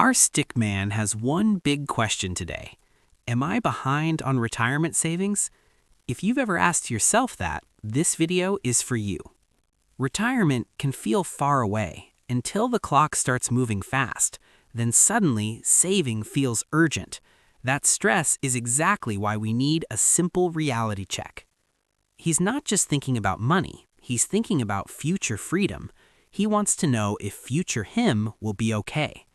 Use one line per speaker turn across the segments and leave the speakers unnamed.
Our stick man has one big question today. Am I behind on retirement savings? If you've ever asked yourself that, this video is for you. Retirement can feel far away until the clock starts moving fast. Then suddenly, saving feels urgent. That stress is exactly why we need a simple reality check. He's not just thinking about money, he's thinking about future freedom. He wants to know if future him will be okay.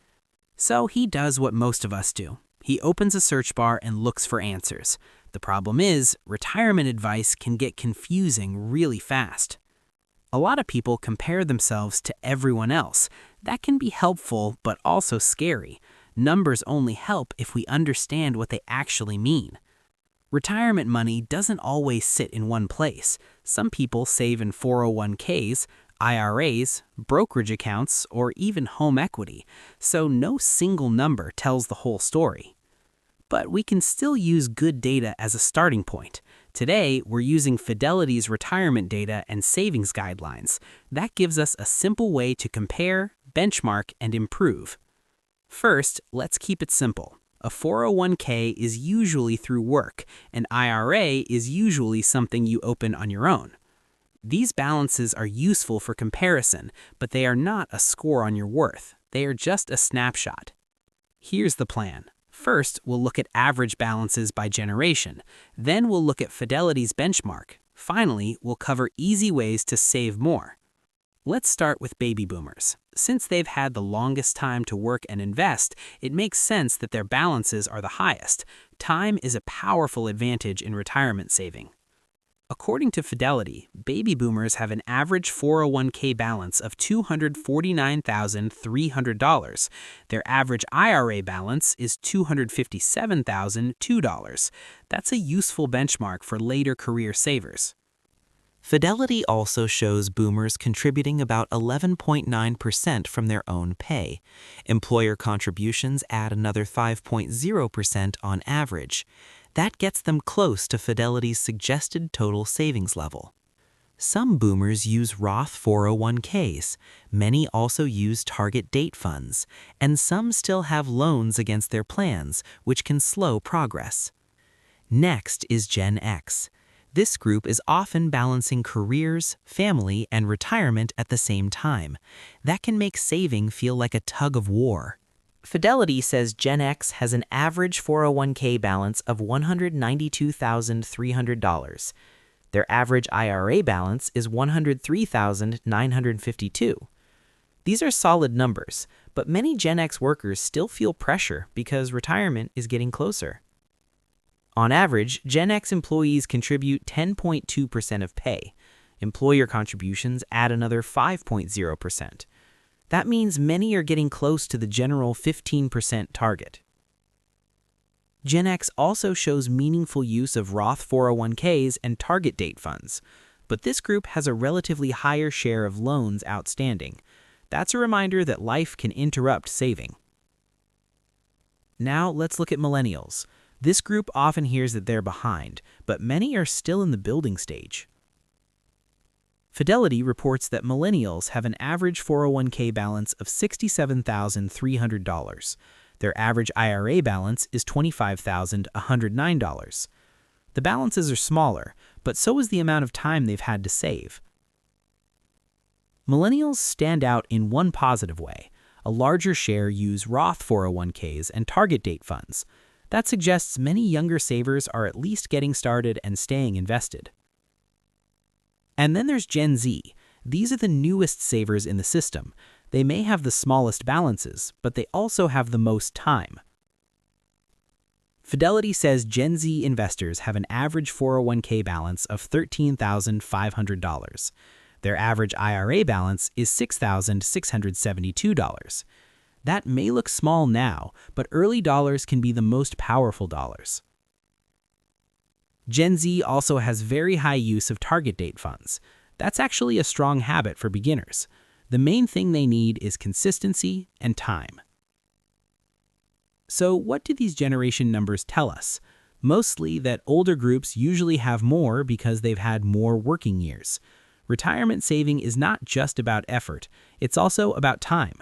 So he does what most of us do. He opens a search bar and looks for answers. The problem is, retirement advice can get confusing really fast. A lot of people compare themselves to everyone else. That can be helpful, but also scary. Numbers only help if we understand what they actually mean. Retirement money doesn't always sit in one place. Some people save in 401ks, IRAs, brokerage accounts, or even home equity, so no single number tells the whole story. But we can still use good data as a starting point. Today, we're using Fidelity's retirement data and savings guidelines. That gives us a simple way to compare, benchmark, and improve. First, let's keep it simple. A 401k is usually through work, and IRA is usually something you open on your own. These balances are useful for comparison, but they are not a score on your worth. They are just a snapshot. Here's the plan. First, we'll look at average balances by generation. Then we'll look at Fidelity's benchmark. Finally, we'll cover easy ways to save more. Let's start with baby boomers. Since they've had the longest time to work and invest, it makes sense that their balances are the highest. Time is a powerful advantage in retirement saving. According to Fidelity, baby boomers have an average 401k balance of $249,300. Their average IRA balance is $257,002. That's a useful benchmark for later career savers. Fidelity also shows boomers contributing about 11.9% from their own pay. Employer contributions add another 5.0% on average. That gets them close to Fidelity's suggested total savings level. Some boomers use Roth 401ks. Many also use target date funds. And some still have loans against their plans, which can slow progress. Next is Gen X. This group is often balancing careers, family, and retirement at the same time. That can make saving feel like a tug of war. Fidelity says Gen X has an average 401k balance of $192,300. Their average IRA balance is $103,952. These are solid numbers, but many Gen X workers still feel pressure because retirement is getting closer. On average, Gen X employees contribute 10.2% of pay. Employer contributions add another 5.0%. That means many are getting close to the general 15% target. Gen X also shows meaningful use of Roth 401ks and target date funds, but this group has a relatively higher share of loans outstanding. That's a reminder that life can interrupt saving. Now let's look at millennials. This group often hears that they're behind, but many are still in the building stage. Fidelity reports that millennials have an average 401k balance of $67,300. Their average IRA balance is $25,109. The balances are smaller, but so is the amount of time they've had to save. Millennials stand out in one positive way. A larger share use Roth 401ks and target date funds. That suggests many younger savers are at least getting started and staying invested. And then there's Gen Z. These are the newest savers in the system. They may have the smallest balances, but they also have the most time. Fidelity says Gen Z investors have an average 401k balance of $13,500. Their average IRA balance is $6,672. That may look small now, but early dollars can be the most powerful dollars. Gen Z also has very high use of target date funds. That's actually a strong habit for beginners. The main thing they need is consistency and time. So what do these generation numbers tell us? Mostly that older groups usually have more because they've had more working years. Retirement saving is not just about effort, it's also about time.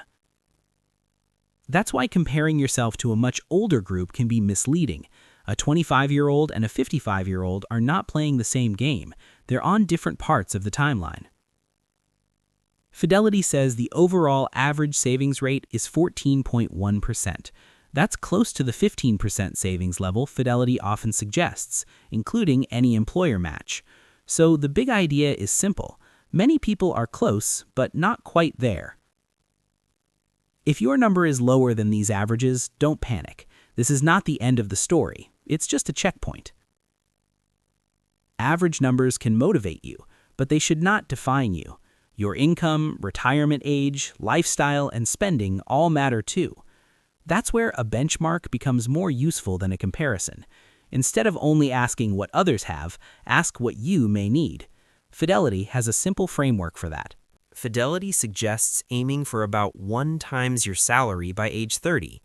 That's why comparing yourself to a much older group can be misleading. A 25-year-old and a 55-year-old are not playing the same game. They're on different parts of the timeline. Fidelity says the overall average savings rate is 14.1%. That's close to the 15% savings level Fidelity often suggests, including any employer match. So the big idea is simple. Many people are close, but not quite there. If your number is lower than these averages, don't panic. This is not the end of the story. It's just a checkpoint. Average numbers can motivate you, but they should not define you. Your income, retirement age, lifestyle, and spending all matter too. That's where a benchmark becomes more useful than a comparison. Instead of only asking what others have, ask what you may need. Fidelity has a simple framework for that. Fidelity suggests aiming for about 1 times your salary by age 30.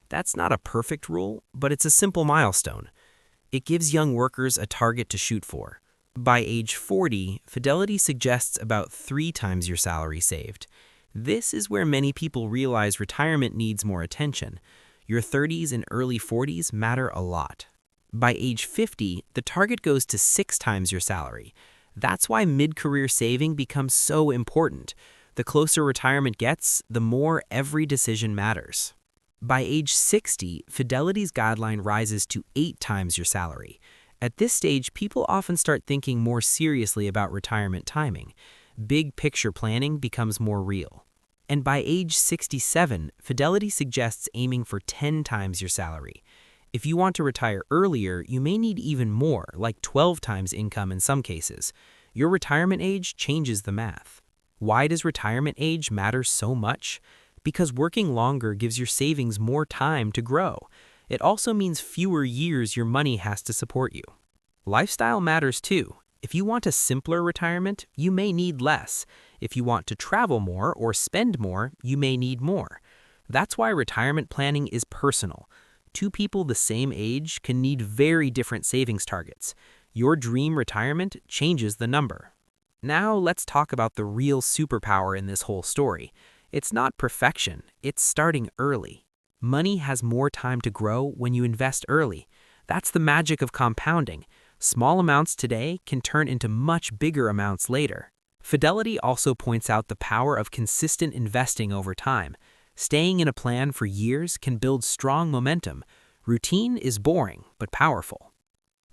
That's not a perfect rule, but it's a simple milestone. It gives young workers a target to shoot for. By age 40, Fidelity suggests about 3 times your salary saved. This is where many people realize retirement needs more attention. Your 30s and early 40s matter a lot. By age 50, the target goes to 6 times your salary. That's why mid-career saving becomes so important. The closer retirement gets, the more every decision matters. By age 60, Fidelity's guideline rises to 8 times your salary. At this stage, people often start thinking more seriously about retirement timing. Big picture planning becomes more real. And by age 67, Fidelity suggests aiming for 10 times your salary. If you want to retire earlier, you may need even more, like 12 times income in some cases. Your retirement age changes the math. Why does retirement age matter so much? Because working longer gives your savings more time to grow. It also means fewer years your money has to support you. Lifestyle matters too. If you want a simpler retirement, you may need less. If you want to travel more or spend more, you may need more. That's why retirement planning is personal. 2 people the same age can need very different savings targets. Your dream retirement changes the number. Now let's talk about the real superpower in this whole story. It's not perfection, it's starting early. Money has more time to grow when you invest early. That's the magic of compounding. Small amounts today can turn into much bigger amounts later. Fidelity also points out the power of consistent investing over time. Staying in a plan for years can build strong momentum. Routine is boring, but powerful.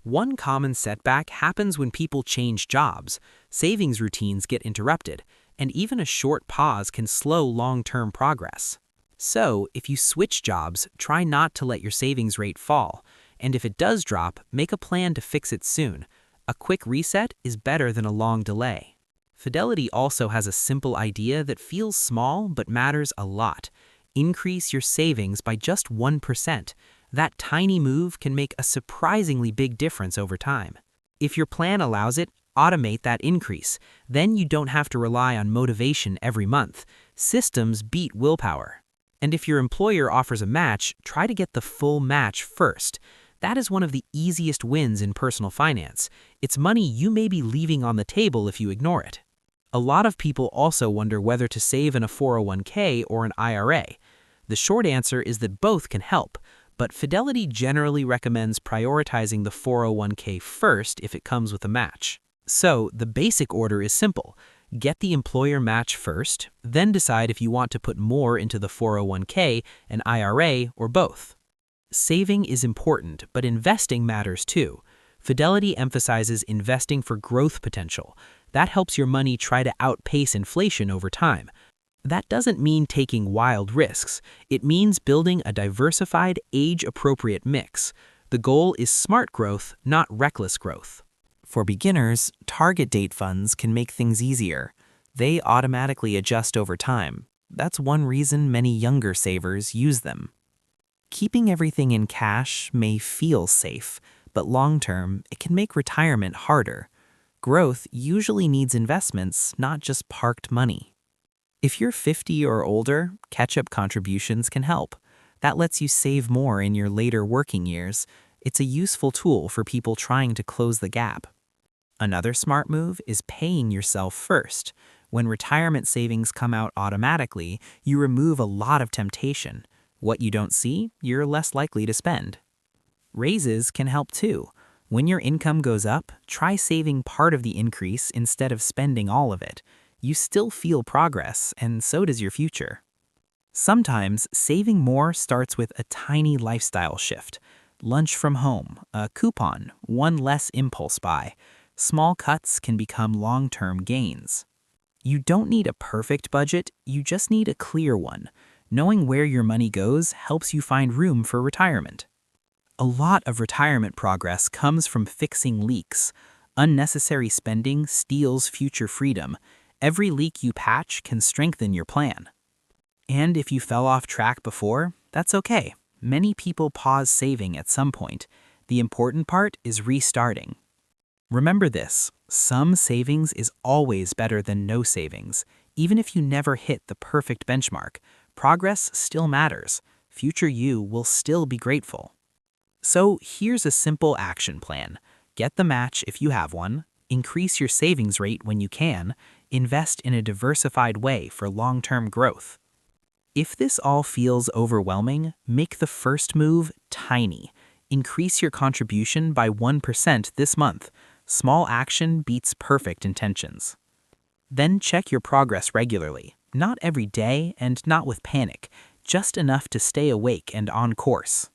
One common setback happens when people change jobs. Savings routines get interrupted, and even a short pause can slow long-term progress. So, if you switch jobs, try not to let your savings rate fall. And if it does drop, make a plan to fix it soon. A quick reset is better than a long delay. Fidelity also has a simple idea that feels small but matters a lot. Increase your savings by just 1%. That tiny move can make a surprisingly big difference over time. If your plan allows it, automate that increase. Then you don't have to rely on motivation every month. Systems beat willpower. And if your employer offers a match, try to get the full match first. That is one of the easiest wins in personal finance. It's money you may be leaving on the table if you ignore it. A lot of people also wonder whether to save in a 401k or an IRA. The short answer is that both can help, but Fidelity generally recommends prioritizing the 401k first if it comes with a match. So, the basic order is simple. Get the employer match first, then decide if you want to put more into the 401k, an IRA, or both. Saving is important, but investing matters too. Fidelity emphasizes investing for growth potential. That helps your money try to outpace inflation over time. That doesn't mean taking wild risks. It means building a diversified, age-appropriate mix. The goal is smart growth, not reckless growth. For beginners, target date funds can make things easier. They automatically adjust over time. That's one reason many younger savers use them. Keeping everything in cash may feel safe, but long-term, it can make retirement harder. Growth usually needs investments, not just parked money. If you're 50 or older, catch-up contributions can help. That lets you save more in your later working years. It's a useful tool for people trying to close the gap. Another smart move is paying yourself first. When retirement savings come out automatically, you remove a lot of temptation.
What you don't see, you're less likely to spend. Raises can help too. When your income goes up, try saving part of the increase instead of spending all of it. You still feel progress, and so does your future. Sometimes saving more starts with a tiny lifestyle shift. Lunch from home, a coupon, one less impulse buy. Small cuts can become long-term gains. You don't need a perfect budget, you just need a clear one. Knowing where your money goes helps you find room for retirement. A lot of retirement progress comes from fixing leaks. Unnecessary spending steals future freedom. Every leak you patch can strengthen your plan. And if you fell off track before, that's okay. Many people pause saving at some point. The important part is restarting. Remember this, some savings is always better than no savings. Even if you never hit the perfect benchmark, progress still matters. Future you will still be grateful. So here's a simple action plan. Get the match if you have one, increase your savings rate when you can, invest in a diversified way for long-term growth. If this all feels overwhelming, make the first move tiny. Increase your contribution by 1% this month. Small action beats perfect intentions. Then check your progress regularly, not every day and not with panic, just enough to stay awake and on course.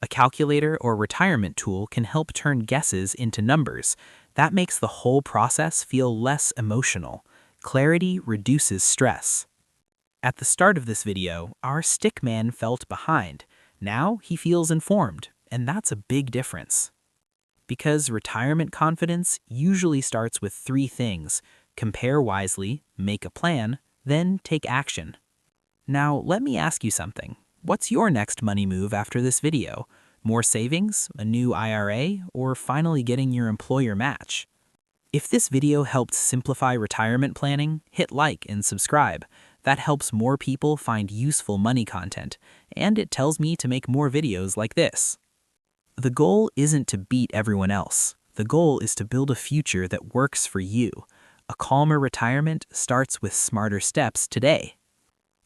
A calculator or retirement tool can help turn guesses into numbers. That makes the whole process feel less emotional. Clarity reduces stress. At the start of this video, our stickman felt behind. Now he feels informed, and that's a big difference. Because retirement confidence usually starts with 3 things: compare wisely, make a plan, then take action. Now, let me ask you something. What's your next money move after this video? More savings, a new IRA, or finally getting your employer match? If this video helped simplify retirement planning, hit like and subscribe. That helps more people find useful money content, and it tells me to make more videos like this. The goal isn't to beat everyone else. The goal is to build a future that works for you. A calmer retirement starts with smarter steps today.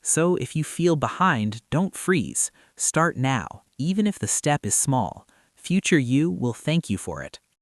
So if you feel behind, don't freeze. Start now, even if the step is small. Future you will thank you for it.